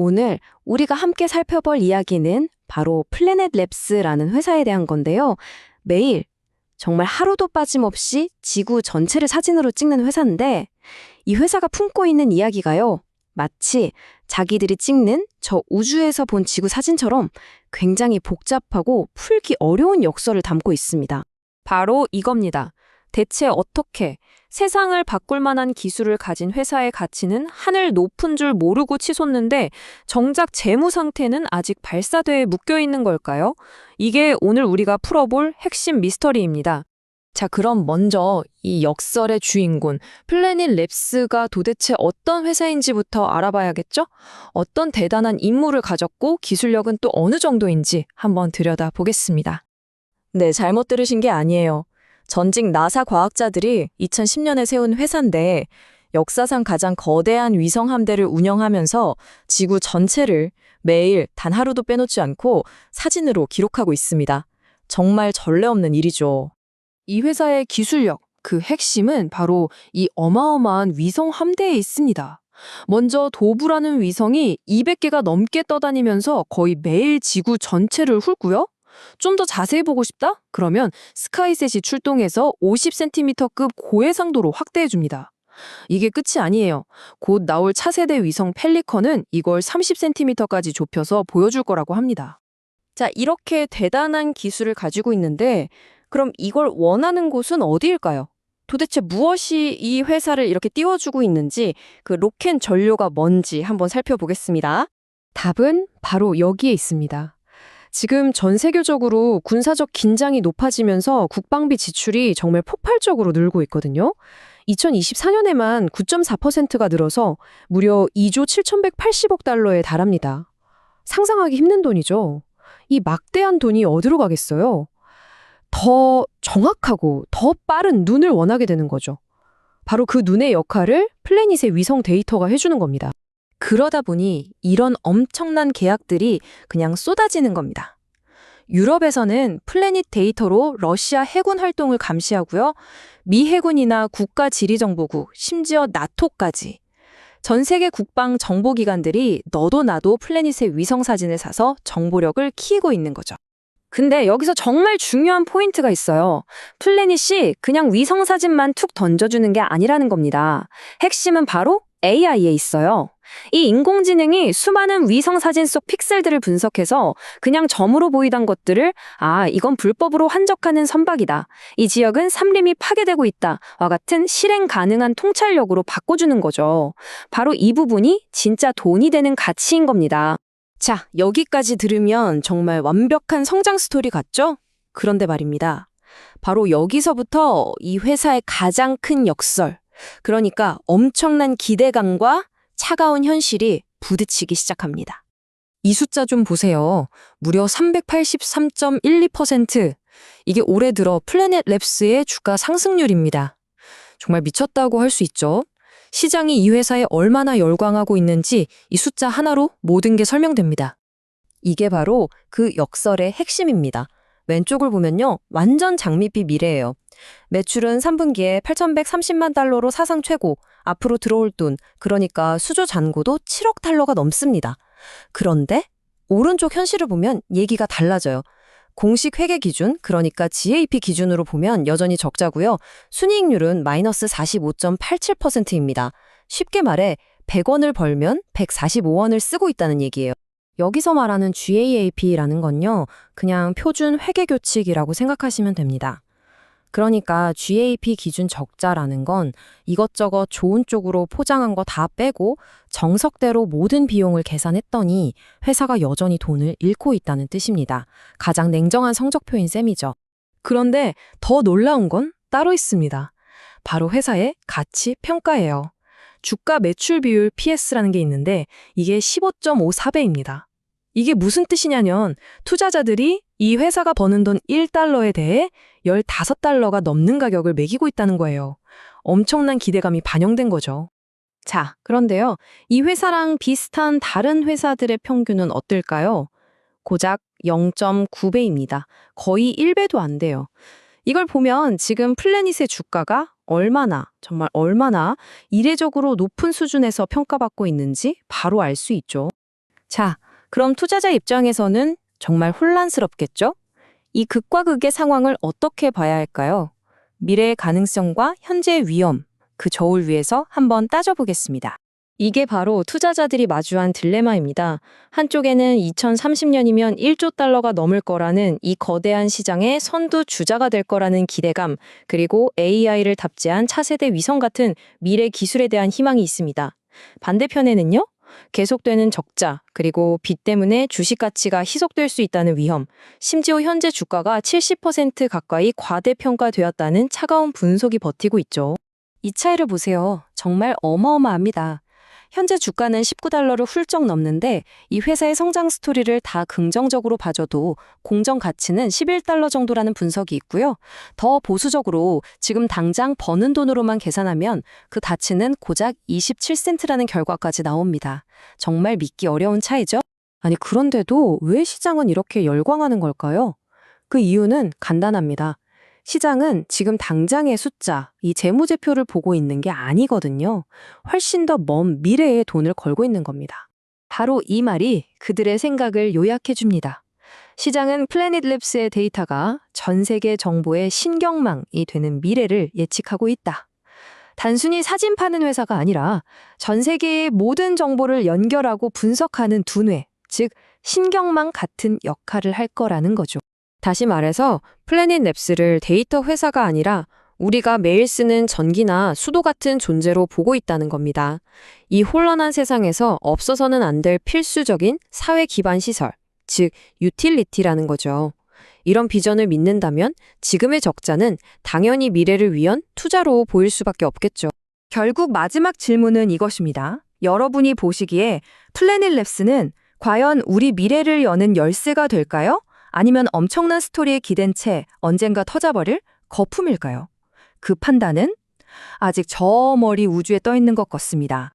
오늘 우리가 함께 살펴볼 이야기는 바로 플래닛 랩스라는 회사에 대한 건데요. 매일 정말 하루도 빠짐없이 지구 전체를 사진으로 찍는 회사인데 이 회사가 품고 있는 이야기가요. 마치 자기들이 찍는 저 우주에서 본 지구 사진처럼 굉장히 복잡하고 풀기 어려운 역사를 담고 있습니다. 바로 이겁니다. 대체 어떻게 세상을 바꿀 만한 기술을 가진 회사의 가치는 하늘 높은 줄 모르고 치솟는데 정작 재무 상태는 아직 발사대에 묶여 있는 걸까요? 이게 오늘 우리가 풀어볼 핵심 미스터리입니다. 자, 그럼 먼저 이 역설의 주인공 플래닛 랩스가 도대체 어떤 회사인지부터 알아봐야겠죠? 어떤 대단한 임무를 가졌고 기술력은 또 어느 정도인지 한번 들여다보겠습니다. 네, 잘못 들으신 게 아니에요. 전직 나사 과학자들이 2010년에 세운 회사인데 역사상 가장 거대한 위성 함대를 운영하면서 지구 전체를 매일 단 하루도 빼놓지 않고 사진으로 기록하고 있습니다. 정말 전례 없는 일이죠. 이 회사의 기술력, 그 핵심은 바로 이 어마어마한 위성 함대에 있습니다. 먼저 도브라는 위성이 200개가 넘게 떠다니면서 거의 매일 지구 전체를 훑고요. 좀 더 자세히 보고 싶다? 그러면 스카이셋이 출동해서 50cm급 고해상도로 확대해줍니다. 이게 끝이 아니에요. 곧 나올 차세대 위성 펠리컨은 이걸 30cm까지 좁혀서 보여줄 거라고 합니다. 자, 이렇게 대단한 기술을 가지고 있는데 그럼 이걸 원하는 곳은 어디일까요? 도대체 무엇이 이 회사를 이렇게 띄워주고 있는지 그 로켓 전료가 뭔지 한번 살펴보겠습니다. 답은 바로 여기에 있습니다. 지금 전 세계적으로 군사적 긴장이 높아지면서 국방비 지출이 정말 폭발적으로 늘고 있거든요. 2024년에만 9.4%가 늘어서 무려 2조 7,180억 달러에 달합니다. 상상하기 힘든 돈이죠. 이 막대한 돈이 어디로 가겠어요? 더 정확하고 더 빠른 눈을 원하게 되는 거죠. 바로 그 눈의 역할을 플래닛의 위성 데이터가 해주는 겁니다. 그러다 보니 이런 엄청난 계약들이 그냥 쏟아지는 겁니다. 유럽에서는 플래닛 데이터로 러시아 해군 활동을 감시하고요. 미 해군이나 국가지리정보국, 심지어 나토까지. 전 세계 국방 정보기관들이 너도 나도 플래닛의 위성 사진을 사서 정보력을 키우고 있는 거죠. 근데 여기서 정말 중요한 포인트가 있어요. 플래닛이 그냥 위성 사진만 툭 던져주는 게 아니라는 겁니다. 핵심은 바로 AI에 있어요. 이 인공지능이 수많은 위성 사진 속 픽셀들을 분석해서 그냥 점으로 보이던 것들을 이건 불법으로 환적하는 선박이다. 이 지역은 산림이 파괴되고 있다. 와 같은 실행 가능한 통찰력으로 바꿔주는 거죠. 바로 이 부분이 진짜 돈이 되는 가치인 겁니다. 자, 여기까지 들으면 정말 완벽한 성장 스토리 같죠? 그런데 말입니다. 바로 여기서부터 이 회사의 가장 큰 역설, 그러니까 엄청난 기대감과 차가운 현실이 부딪히기 시작합니다. 이 숫자 좀 보세요. 무려 383.12%. 이게 올해 들어 플래닛 랩스의 주가 상승률입니다. 정말 미쳤다고 할 수 있죠. 시장이 이 회사에 얼마나 열광하고 있는지 이 숫자 하나로 모든 게 설명됩니다. 이게 바로 그 역설의 핵심입니다. 왼쪽을 보면요. 완전 장밋빛 미래예요. 매출은 3분기에 8,130만 달러로 사상 최고, 앞으로 들어올 돈, 그러니까 수조 잔고도 7억 달러가 넘습니다. 그런데 오른쪽 현실을 보면 얘기가 달라져요. 공식 회계 기준, 그러니까 GAAP 기준으로 보면 여전히 적자고요. 순이익률은 마이너스 45.87%입니다. 쉽게 말해 100원을 벌면 145원을 쓰고 있다는 얘기예요. 여기서 말하는 GAAP라는 건요. 그냥 표준 회계 규칙이라고 생각하시면 됩니다. 그러니까 GAAP 기준 적자라는 건 이것저것 좋은 쪽으로 포장한 거 다 빼고 정석대로 모든 비용을 계산했더니 회사가 여전히 돈을 잃고 있다는 뜻입니다. 가장 냉정한 성적표인 셈이죠. 그런데 더 놀라운 건 따로 있습니다. 바로 회사의 가치 평가예요. 주가 매출 비율 PS라는 게 있는데 이게 15.54배입니다. 이게 무슨 뜻이냐면 투자자들이 이 회사가 버는 돈 1달러에 대해 15달러가 넘는 가격을 매기고 있다는 거예요. 엄청난 기대감이 반영된 거죠. 자, 그런데요. 이 회사랑 비슷한 다른 회사들의 평균은 어떨까요? 고작 0.9배입니다. 거의 1배도 안 돼요. 이걸 보면 지금 플래닛의 주가가 정말 얼마나 이례적으로 높은 수준에서 평가받고 있는지 바로 알 수 있죠. 자, 그럼 투자자 입장에서는 정말 혼란스럽겠죠? 이 극과 극의 상황을 어떻게 봐야 할까요? 미래의 가능성과 현재의 위험, 그 저울 위에서 한번 따져보겠습니다. 이게 바로 투자자들이 마주한 딜레마입니다. 한쪽에는 2030년이면 1조 달러가 넘을 거라는 이 거대한 시장의 선두 주자가 될 거라는 기대감, 그리고 AI를 탑재한 차세대 위성 같은 미래 기술에 대한 희망이 있습니다. 반대편에는요? 계속되는 적자, 그리고 빚 때문에 주식 가치가 희석될 수 있다는 위험, 심지어 현재 주가가 70% 가까이 과대평가되었다는 차가운 분석이 버티고 있죠. 이 차이를 보세요. 정말 어마어마합니다. 현재 주가는 19달러를 훌쩍 넘는데 이 회사의 성장 스토리를 다 긍정적으로 봐줘도 공정 가치는 11달러 정도라는 분석이 있고요. 더 보수적으로 지금 당장 버는 돈으로만 계산하면 그 가치는 고작 27센트라는 결과까지 나옵니다. 정말 믿기 어려운 차이죠? 아니, 그런데도 왜 시장은 이렇게 열광하는 걸까요? 그 이유는 간단합니다. 시장은 지금 당장의 숫자, 이 재무제표를 보고 있는 게 아니거든요. 훨씬 더 먼 미래에 돈을 걸고 있는 겁니다. 바로 이 말이 그들의 생각을 요약해 줍니다. 시장은 플래닛 랩스의 데이터가 전 세계 정보의 신경망이 되는 미래를 예측하고 있다. 단순히 사진 파는 회사가 아니라 전 세계의 모든 정보를 연결하고 분석하는 두뇌, 즉 신경망 같은 역할을 할 거라는 거죠. 다시 말해서 플래닛 랩스를 데이터 회사가 아니라 우리가 매일 쓰는 전기나 수도 같은 존재로 보고 있다는 겁니다. 이 혼란한 세상에서 없어서는 안 될 필수적인 사회 기반 시설, 즉 유틸리티라는 거죠. 이런 비전을 믿는다면 지금의 적자는 당연히 미래를 위한 투자로 보일 수밖에 없겠죠. 결국 마지막 질문은 이것입니다. 여러분이 보시기에 플래닛 랩스는 과연 우리 미래를 여는 열쇠가 될까요? 아니면 엄청난 스토리에 기댄 채 언젠가 터져버릴 거품일까요? 그 판단은 아직 저 멀리 우주에 떠 있는 것 같습니다.